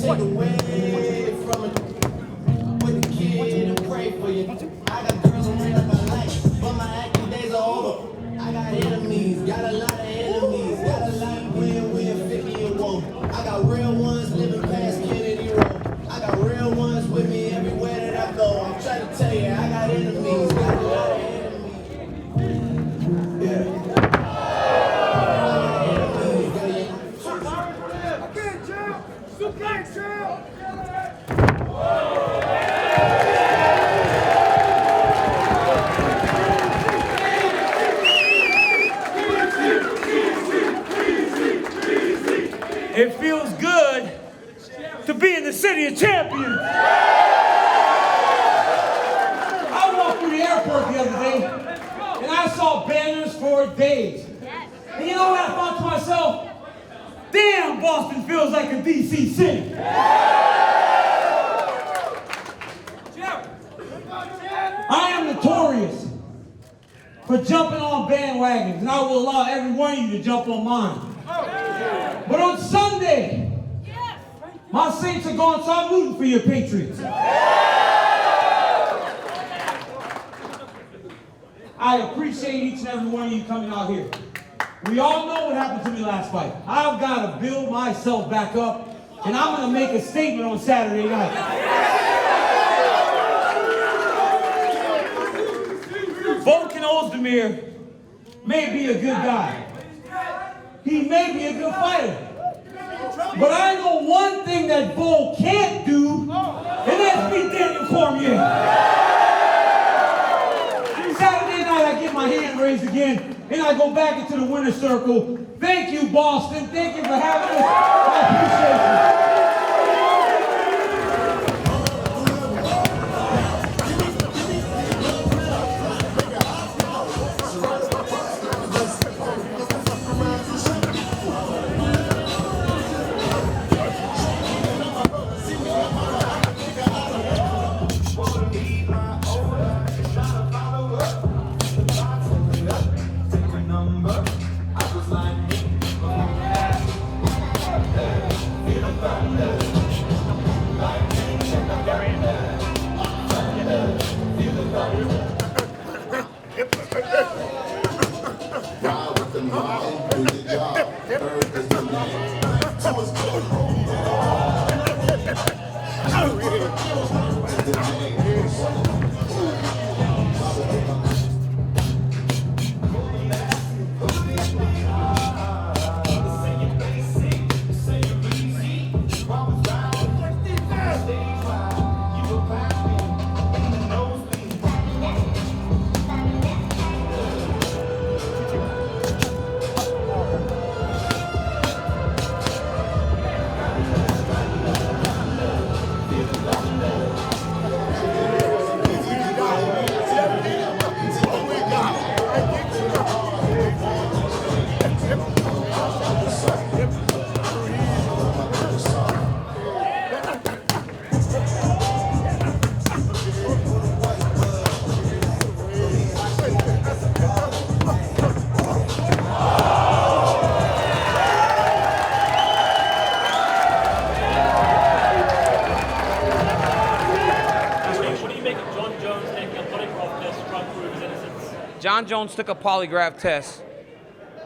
take away from it. With the kid and pray for you. I got girls I'm real up my life, but my acting days are over. I got enemies, got a lot of enemies, got a lot of win-win, 50 and 1. I got real ones living past Kennedy Road. I got real ones with me everywhere that I go. I'm trying to tell you, I got enemies, got a lot of enemies. Yeah. It feels good to be in the city of champions. I walked through the airport the other day, and I saw banners for days. And you know what I thought to myself? Damn, Boston feels like a DC city. I am notorious for jumping on bandwagons, and I will allow every one of you to jump on mine. But on Sunday, my Saints are gone, so I'm rooting for your Patriots. I appreciate each and every one of you coming out here. We all know what happened to me last fight. I've got to build myself back up, and I'm going to make a statement on Saturday night. Volkan Ozdemir may be a good guy. He may be a good fighter. But I know one thing that Bo can't do, and that's beat Daniel Cormier. Saturday night, I get my hand raised again, and I go back into the winner's circle. Thank you, Boston. Thank you for having us. I appreciate you. John Jones took a polygraph test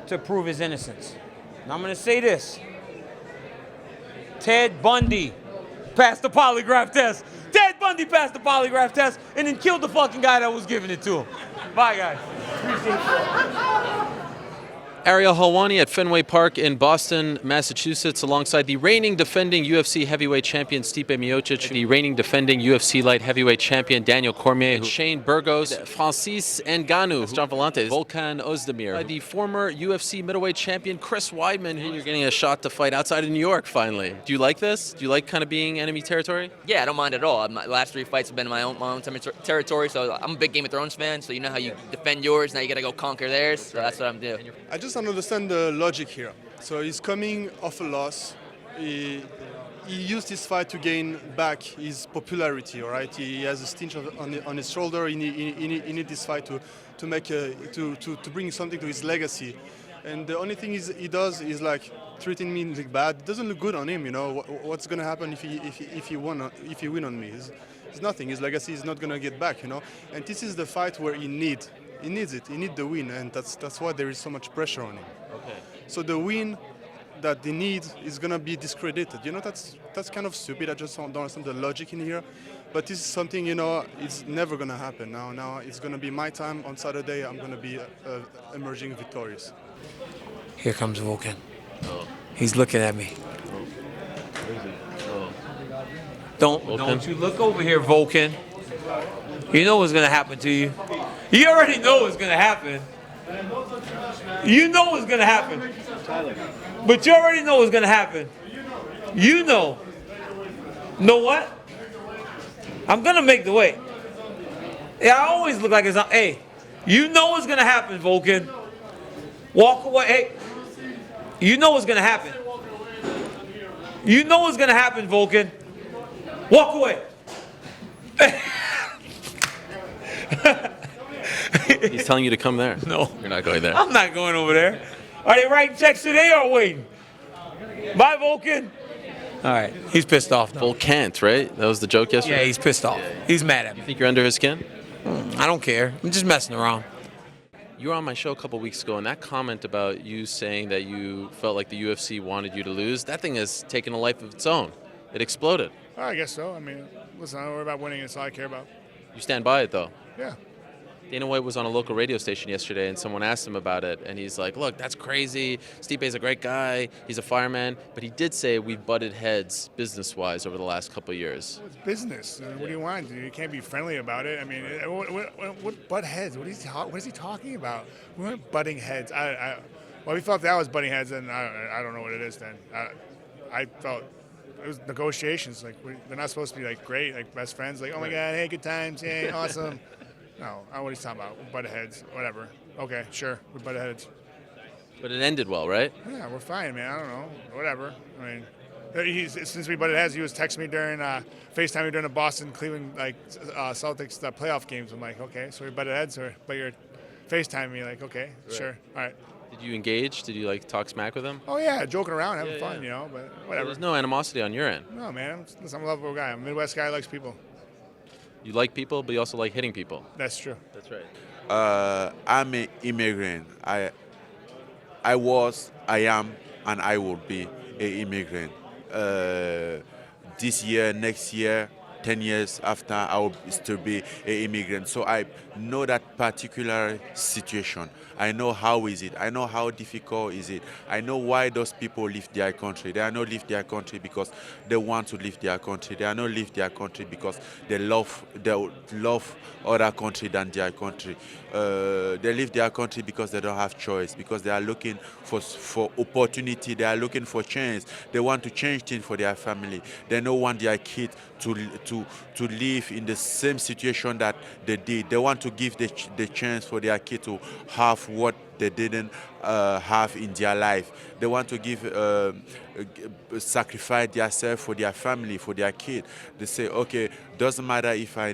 to prove his innocence. And I'm going to say this. Ted Bundy passed the polygraph test. Ted Bundy passed the polygraph test and then killed the fucking guy that was giving it to him. Bye, guys. Appreciate you. Ariel Helwani at Fenway Park in Boston, Massachusetts, alongside the reigning defending UFC heavyweight champion Stipe Miocic, the reigning defending UFC light heavyweight champion Daniel Cormier, Shane Burgos, Francis Ngannou, John Volantes, Volkan Ozdemir, the former UFC middleweight champion Chris Weidman, who you're getting a shot to fight outside of New York finally. Do you like this? Do you like kind of being enemy territory? Yeah, I don't mind at all. My last 3 fights have been in my own territory, so I'm a big Game of Thrones fan, so you know how you defend yours, now you gotta go conquer theirs, so that's what I'm doing. I just don't understand the logic here. So he's coming off a loss. He used his fight to gain back his popularity, all right? He has a stitch on his shoulder. He need this fight to bring something to his legacy. And the only thing he does is like treating me like bad. It doesn't look good on him. You know what's gonna happen if he win on me? It's nothing. His legacy is not gonna get back. You know, and this is the fight where he needs it. He needs the win, and that's why there is so much pressure on him. Okay. So the win that they need is gonna be discredited. You know, that's kind of stupid. I just don't understand the logic in here. But this is something, you know, it's never gonna happen. Now it's gonna be my time on Saturday. I'm gonna be emerging victorious. Here comes Volkan. He's looking at me. Don't you look over here, Volkan. You know what's gonna happen to you. You already know what's gonna happen. You know what's gonna happen. But you already know what's gonna happen. You know. Know what? I'm gonna make the weight. Yeah, I always look like it's on. Hey, you know what's gonna happen, Volkan. Walk away. Hey, you know what's gonna happen. You know what's gonna happen, Volkan. Walk away. He's telling you to come there. No. You're not going there. I'm not going over there. Are they writing checks today or waiting? Bye, Volkan. All right. He's pissed off now. Volkant, right? That was the joke yesterday? Yeah, he's pissed off. He's mad at me. Think you're under his skin? I don't care. I'm just messing around. You were on my show a couple weeks ago, and that comment about you saying that you felt like the UFC wanted you to lose, that thing has taken a life of its own. It exploded. I guess so. I mean, listen, I don't worry about winning. It's all I care about. You stand by it, though. Yeah. Dana White was on a local radio station yesterday, and someone asked him about it, and he's like, look, that's crazy. Stipe's a great guy. He's a fireman. But he did say we've butted heads business-wise over the last couple of years. It's business. What do you want? You can't be friendly about it. I mean, what butt heads? What is he talking about? We weren't butting heads. Well, we felt that was butting heads, and I don't know what it is then. I felt it was negotiations. Like, they're not supposed to be, like, great, like, best friends. Like, oh, my God, hey, good times, hey, awesome. No, I don't know what he's talking about. We butted heads, whatever. Okay, sure, we butted heads. But it ended well, right? Yeah, we're fine, man. I don't know, whatever. I mean, since we butted heads, he was texting me during FaceTime me during the Boston-Cleveland Celtics playoff games. I'm like, okay, so we butted heads, but you're FaceTiming me, like, okay, right. Sure, all right. Did you engage? Did you, like, talk smack with him? Oh, yeah, joking around, having fun, you know, but whatever. There's no animosity on your end. No, man, I'm a lovable guy. I'm a Midwest guy who likes people. You like people, but you also like hitting people. That's true. That's right. I'm an immigrant. I was, I am, and I will be an immigrant. This year, next year, 10 years after, I will still be an immigrant. So I know that particular situation. I know how is it. I know how difficult is it. I know why those people leave their country. They are not leave their country because they want to leave their country. They are not leave their country because they love other country than their country. They leave their country because they don't have choice, because they are looking for opportunity. They are looking for chance. They want to change things for their family. They don't want their kid to live in the same situation that they did. They want to give the chance for their kid to have what they didn't have in their life. They want to give sacrifice themselves for their family, for their kid. They say, okay, doesn't matter if I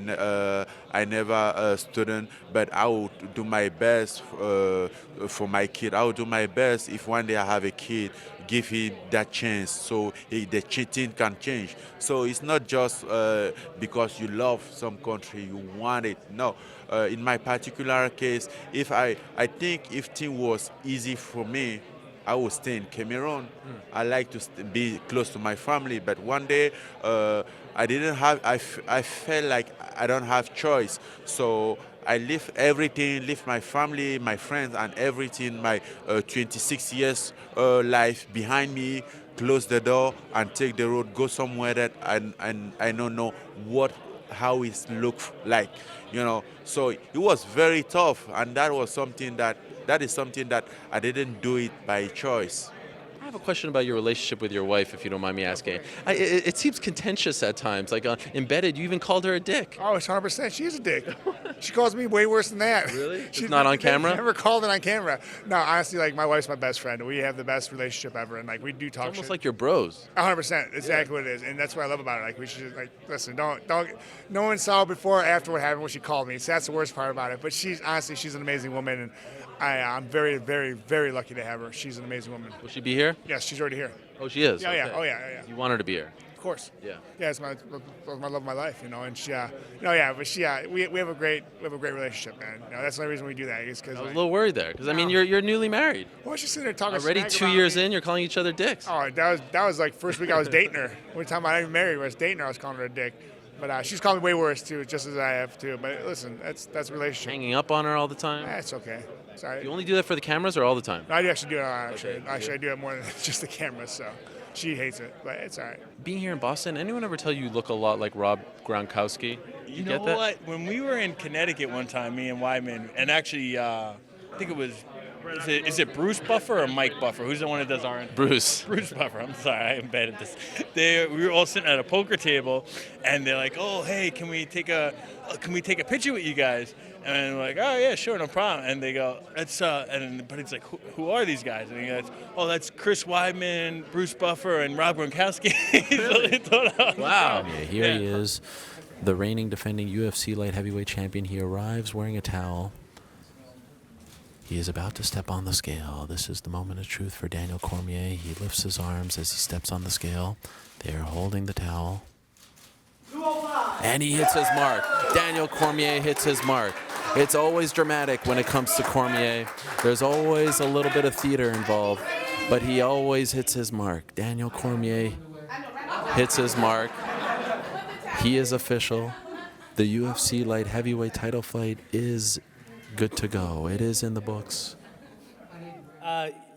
never student, but I will do my best for my kid. I will do my best if one day I have a kid, give him that chance so the cheating can change. So it's not just because you love some country, you want it. No. In my particular case, if I think if thing was easy for me, I would stay in Cameroon. I like to be close to my family, but one day I didn't have. I felt like I don't have choice, so I leave everything, leave my family, my friends, and everything. My 26 years life behind me. Close the door and take the road. Go somewhere that I don't know how it looks like, you know. So it was very tough, and that is something that I didn't do it by choice. I have a question about your relationship with your wife, if you don't mind me asking. It seems contentious at times. Like Embedded, you even called her a dick. Oh, it's 100%. She's a dick. She calls me way worse than that. Really? She's not on camera? Never called it on camera. No, honestly, like, my wife's my best friend. We have the best relationship ever, and, like, we do talk It's almost shit. like your bros. 100%. Exactly what it is, and that's what I love about it. Like, we should just, like, listen. Don't. No one saw before or after what happened when she called me. So that's the worst part about it. But she's an amazing woman, and I'm very, very, very lucky to have her. She's an amazing woman. Will she be here? Yes, she's already here. Oh, she is? Yeah, Okay. yeah. Oh, yeah. You want her to be here? Of course. Yeah. Yeah, it's my love of my life, you know. And she, but she, we have a great relationship, man. You know, that's the only reason we do that is because I was a little worried there because I mean you're newly married. Well, she's sitting there talking Already smack 2 about years me. in, you're calling each other dicks. Oh, that was like first week I was dating her. One time I even married, I was dating her, I was calling her a dick. But she's called me way worse too, just as I have too. But listen, that's a relationship. Hanging up on her all the time. That's okay. Sorry. You only do that for the cameras or all the time? I do actually do it. Actually, I do it more than just the camera. So she hates it, but it's all right. Being here in Boston, anyone ever tell you look a lot like Rob Gronkowski? You get know that? what? When we were in Connecticut one time, me and Wyman, and actually, I think it was, is it Bruce Buffer or Mike Buffer? Who's the one that does our Bruce. Bruce Buffer. I'm sorry, I am bad at this. We were all sitting at a poker table, and they're like, "Oh, hey, can we take a picture with you guys?" And we're like, "Oh yeah, sure, no problem." And they go, "That's but it's like, who are these guys?" And he goes, "Oh, that's Chris Weidman, Bruce Buffer, and Rob Gronkowski." Wow. Yeah, here he is, the reigning defending UFC light heavyweight champion. He arrives wearing a towel. He is about to step on the scale. This is the moment of truth for Daniel Cormier. He lifts his arms as he steps on the scale. They are holding the towel. And he hits his mark. Daniel Cormier hits his mark. It's always dramatic when it comes to Cormier. There's always a little bit of theater involved, but he always hits his mark. Daniel Cormier hits his mark. He is official. The UFC light heavyweight title fight is good to go. It is in the books.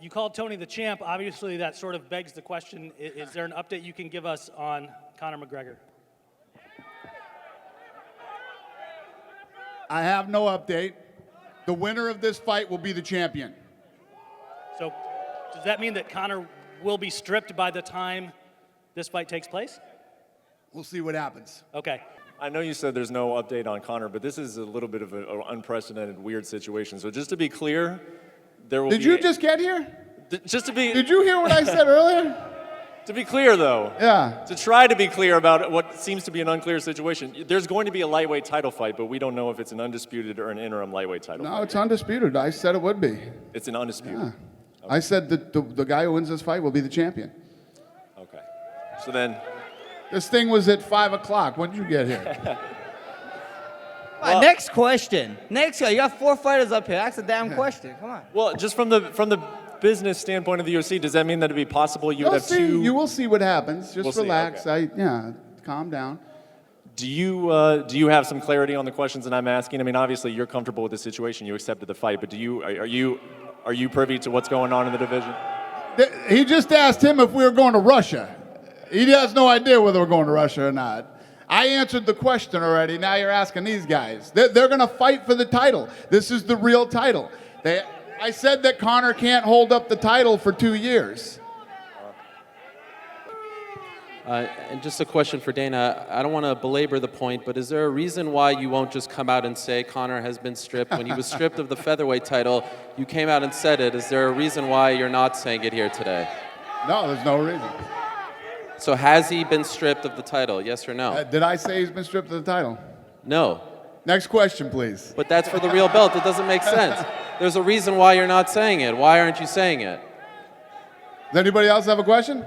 You called Tony the champ. Obviously, that sort of begs the question, is there an update you can give us on Conor McGregor? I have no update. The winner of this fight will be the champion. So does that mean that Conor will be stripped by the time this fight takes place? We'll see what happens. Okay. I know you said there's no update on Conor, but this is a little bit of an unprecedented, weird situation. So just to be clear, there will be... Did you just get here? Just to be... Did you hear what I said earlier? To be clear, though. Yeah. To try to be clear about what seems to be an unclear situation, there's going to be a lightweight title fight, but we don't know if it's an undisputed or an interim lightweight title fight. No, it's undisputed. I said it would be. It's an undisputed. Yeah. Okay. I said that the guy who wins this fight will be the champion. Okay. So then... This thing was at 5 o'clock. When did you get here? Well, next question. You got 4 fighters up here. Ask a damn question. Come on. Well, just from the business standpoint of the UFC, does that mean that it'd be possible you would have two? You will see what happens. Just We'll relax. See, okay. Calm down. Do you have some clarity on the questions that I'm asking? I mean, obviously you're comfortable with the situation. You accepted the fight, but are you privy to what's going on in the division? He just asked him if we were going to Russia. He has no idea whether we're going to Russia or not. I answered the question already. Now you're asking these guys. They're going to fight for the title. This is the real title. I said that Conor can't hold up the title for 2 years. And just a question for Dana. I don't want to belabor the point, but is there a reason why you won't just come out and say Conor has been stripped? When he was stripped of the featherweight title, you came out and said it. Is there a reason why you're not saying it here today? No, there's no reason. So has he been stripped of the title, yes or no? Did I say he's been stripped of the title? No. Next question, please. But that's for the real belt. It doesn't make sense. There's a reason why you're not saying it. Why aren't you saying it? Does anybody else have a question?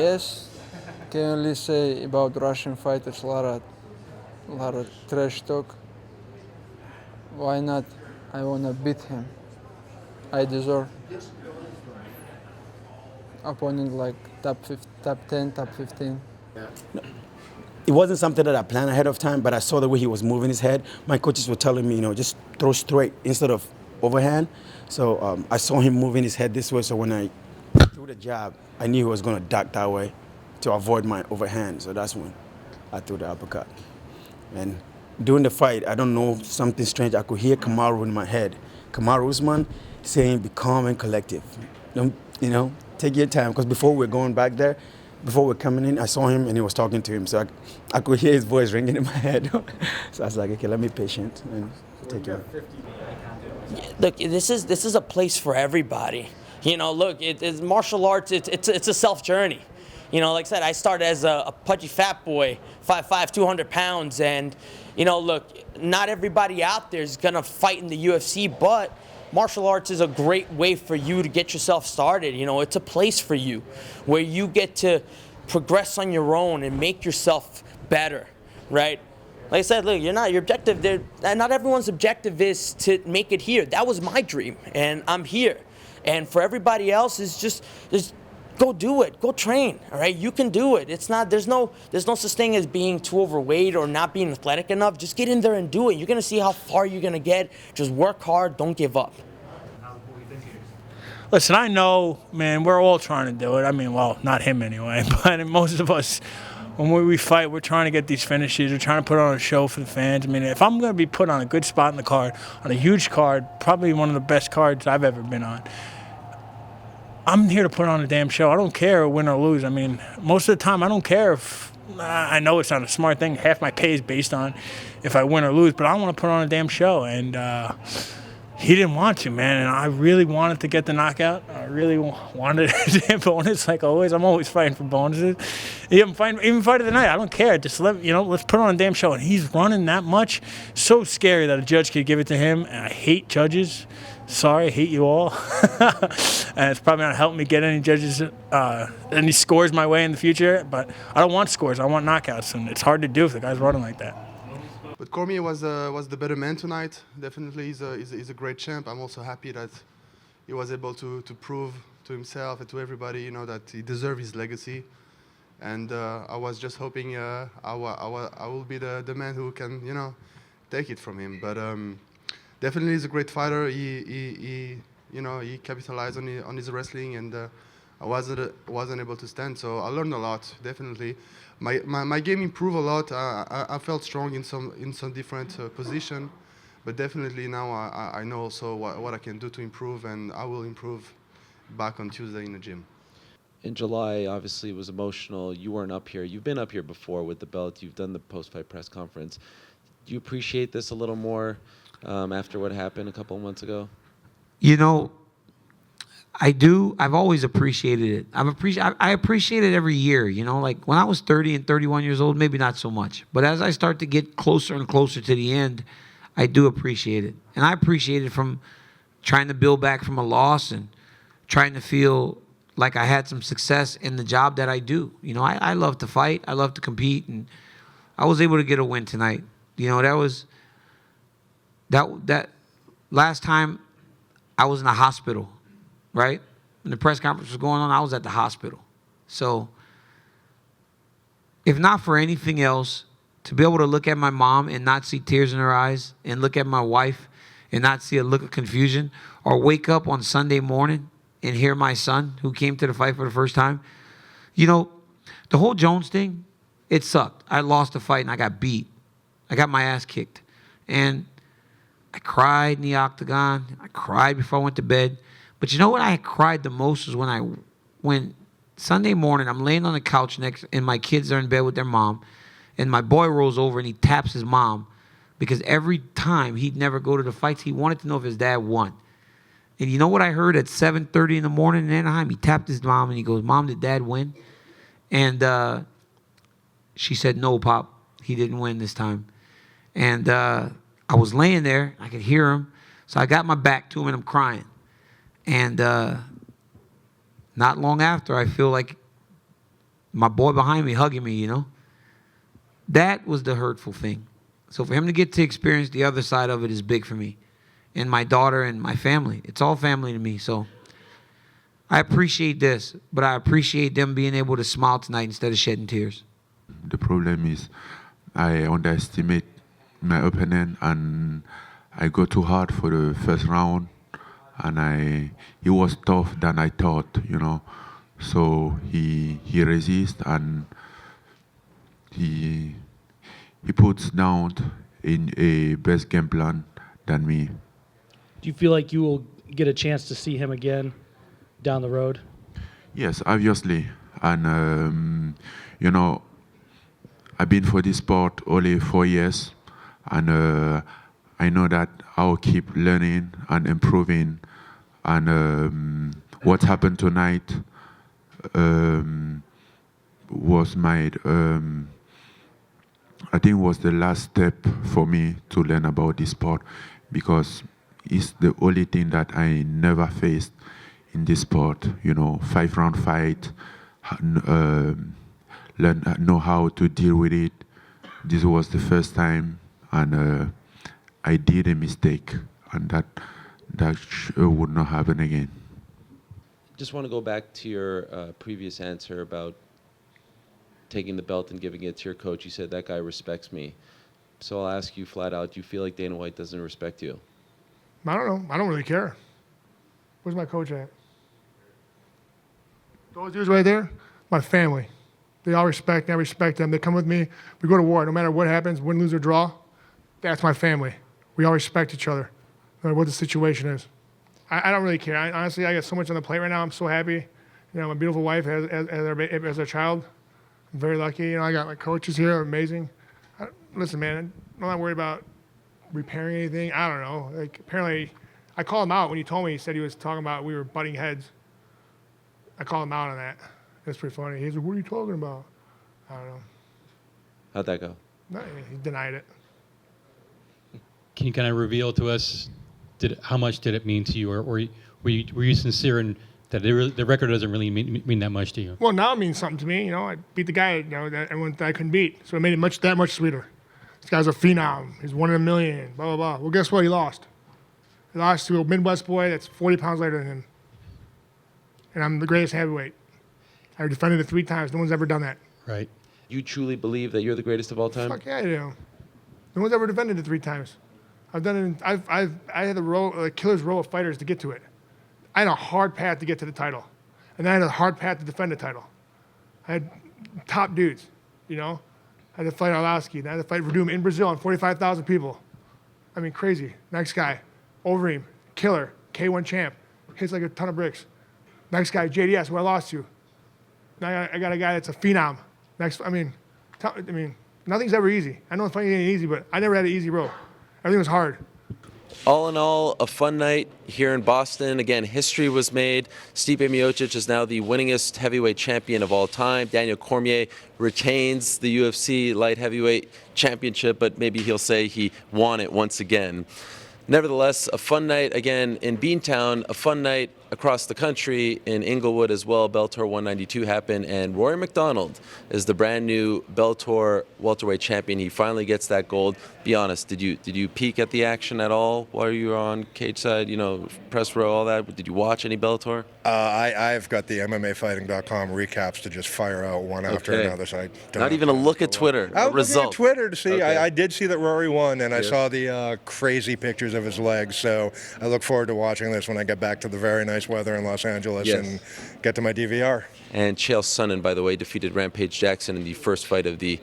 Yes, can only say about Russian fighters a lot of trash talk. Why not? I wanna beat him. I deserve opponent like top 10, top 15. It wasn't something that I planned ahead of time, but I saw the way he was moving his head. My coaches were telling me, just throw straight instead of overhand. So I saw him moving his head this way, so when I threw the jab, I knew he was going to duck that way to avoid my overhand. So that's when I threw the uppercut. And during the fight, I don't know, something strange. I could hear Kamaru in my head. Kamaru Usman saying, be calm and collective. Don't, take your time. Because before we were going back there, before we were coming in, I saw him and he was talking to him. So I could hear his voice ringing in my head. So I was like, okay, let me be patient and take care. Look, this is a place for everybody. Look, it's martial arts. It's a self journey. Like I said, I started as a pudgy fat boy, 5'5", 200 pounds, and look, not everybody out there is gonna fight in the UFC, but martial arts is a great way for you to get yourself started. It's a place for you where you get to progress on your own and make yourself better, right? Like I said, look, your objective, not everyone's objective is to make it here. That was my dream, and I'm here. And for everybody else, is just go do it. Go train, all right? You can do it. There's no such thing as being too overweight or not being athletic enough. Just get in there and do it. You're going to see how far you're going to get. Just work hard. Don't give up. Listen, I know, man, we're all trying to do it. I mean, well, not him anyway, but most of us, when we fight, we're trying to get these finishes. We're trying to put on a show for the fans. I mean, if I'm going to be put on a good spot in the card, on a huge card, probably one of the best cards I've ever been on, I'm here to put on a damn show. I don't care win or lose. I mean, most of the time, I don't care if I know it's not a smart thing. Half my pay is based on if I win or lose, but I want to put on a damn show. And he didn't want to, man. And I really wanted to get the knockout. I really wanted a damn bonus, like always. I'm always fighting for bonuses. Even fight of the night. I don't care. Just let's put on a damn show. And he's running that much. So scary that a judge could give it to him. And I hate judges. Sorry, I hate you all. And it's probably not helping me get any judges, any scores my way in the future. But I don't want scores. I want knockouts. And it's hard to do if the guy's running like that. But Cormier was the better man tonight. Definitely, he's a great champ. I'm also happy that he was able to prove to himself and to everybody, that he deserves his legacy. And I was just hoping I will be the man who can, take it from him. But definitely, he's a great fighter. He capitalized on his wrestling, and I wasn't able to stand. So I learned a lot. Definitely, my game improved a lot. I felt strong in some different position, but definitely now I know also what I can do to improve, and I will improve back on Tuesday in the gym. In July, obviously, it was emotional. You weren't up here. You've been up here before with the belt. You've done the post-fight press conference. Do you appreciate this a little more after what happened a couple of months ago? I do. I've always appreciated it. I appreciate it every year, like when I was 30 and 31 years old, maybe not so much. But as I start to get closer and closer to the end, I do appreciate it. And I appreciate it from trying to build back from a loss and trying to feel like I had some success in the job that I do. I love to fight. I love to compete. And I was able to get a win tonight. That last time I was in the hospital, right? When the press conference was going on, I was at the hospital. So if not for anything else, to be able to look at my mom and not see tears in her eyes, and look at my wife and not see a look of confusion, or wake up on Sunday morning and hear my son, who came to the fight for the first time, the whole Jones thing, it sucked. I lost the fight and I got beat. I got my ass kicked. And I cried in the octagon. I cried before I went to bed. But you know what I cried the most was when Sunday morning I'm laying on the couch and my kids are in bed with their mom, and my boy rolls over and he taps his mom, because every time he'd never go to the fights, he wanted to know if his dad won. And you know what I heard at 7:30 in the morning in Anaheim? He tapped his mom and he goes, "Mom, did Dad win?" And she said, "No, Pop, he didn't win this time." And I was laying there. I could hear him. So I got my back to him and I'm crying. And not long after, I feel like my boy behind me hugging me, you know. That was the hurtful thing. So for him to get to experience the other side of it is big for me. And my daughter and my family. It's all family to me. So I appreciate this, but I appreciate them being able to smile tonight instead of shedding tears. The problem is I underestimate my opponent and I go too hard for the first round, and he was tough than I thought, you know. So he resists and he puts down in a best game plan than me. Do you feel like you will get a chance to see him again down the road? Yes, obviously. And, you know, I've been for this sport only 4 years, and I know that I'll keep learning and improving. And what happened tonight was I think was the last step for me to learn about this sport, because it's the only thing that I never faced in this sport. You know, 5-round fight, know how to deal with it. This was the first time, and I did a mistake, and that would not happen again. Just want to go back to your previous answer about taking the belt and giving it to your coach. You said that guy respects me. So I'll ask you flat out, do you feel like Dana White doesn't respect you? I don't know. I don't really care. Where's my coach at? Those dudes right there, my family. They all respect me. I respect them. They come with me. We go to war. No matter what happens, win, lose, or draw, that's my family. We all respect each other, no matter what the situation is. I don't really care. Honestly, I got so much on the plate right now. I'm so happy. You know, my beautiful wife as our child. I'm very lucky. You know, I got my coaches here. Amazing. Listen, man, I'm not worried about repairing anything. I don't know. Like, apparently, I called him out when he told me. He said he was talking about we were butting heads. I called him out on that. That's pretty funny. He's like, what are you talking about? I don't know. How'd that go? No, he denied it. Can you kind of reveal to us how much did it mean to you, or were you sincere in that the record doesn't really mean that much to you? Well, now it means something to me. You know, I beat the guy, you know, that everyone thought I couldn't beat. So it made it that much sweeter. This guy's a phenom. He's 1 in a million, blah, blah, blah. Well, guess what? He lost. He lost to a Midwest boy that's 40 pounds lighter than him. And I'm the greatest heavyweight. I defended it 3 times. No one's ever done that. Right. You truly believe that you're the greatest of all time? Fuck yeah, I do. No one's ever defended it 3 times. I've done it. I had a killer's row of fighters to get to it. I had a hard path to get to the title, and then I had a hard path to defend the title. I had top dudes, you know. I had to fight Arlovsky. Then I had to fight Verdum in Brazil on 45,000 people. I mean, crazy. Next guy, Overeem, killer, K1 champ, hits like a ton of bricks. Next guy, JDS, who I lost to. Now I got a guy that's a phenom. Next, I mean, nothing's ever easy. I know fighting ain't easy, but I never had an easy road. Everything was hard. All in all, a fun night here in Boston. Again, history was made. Stipe Miocic is now the winningest heavyweight champion of all time. Daniel Cormier retains the UFC light heavyweight championship, but maybe he'll say he won it once again. Nevertheless, a fun night again in Beantown, a fun night across the country in Inglewood as well. Bellator 192 happened, and Rory McDonald is the brand new Bellator welterweight champion. He finally gets that gold. Be honest, did you peek at the action at all while you were on cage side, you know, press row, all that? Did you watch any Bellator? I've got the MMAfighting.com recaps to just fire out one after another. So I don't Not even a look at Twitter. I was looking at result. Twitter to see. Okay. I did see that Rory won, and I Yes. saw the crazy pictures of his legs. So I look forward to watching this when I get back to the very nice weather in Los Angeles Yes. and get to my DVR. And Chael Sonnen, by the way, defeated Rampage Jackson in the first fight of the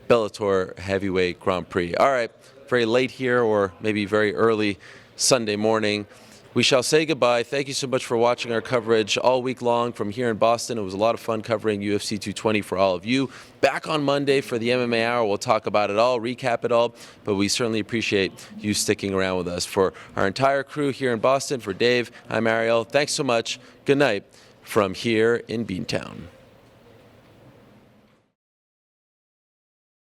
Bellator Heavyweight Grand Prix. All right, very late here, or maybe very early Sunday morning. We shall say goodbye. Thank you so much for watching our coverage all week long from here in Boston. It was a lot of fun covering UFC 220 for all of you. Back on Monday for the MMA Hour. We'll talk about it all, recap it all, but we certainly appreciate you sticking around with us. For our entire crew here in Boston, for Dave, I'm Ariel. Thanks so much. Good night from here in Beantown.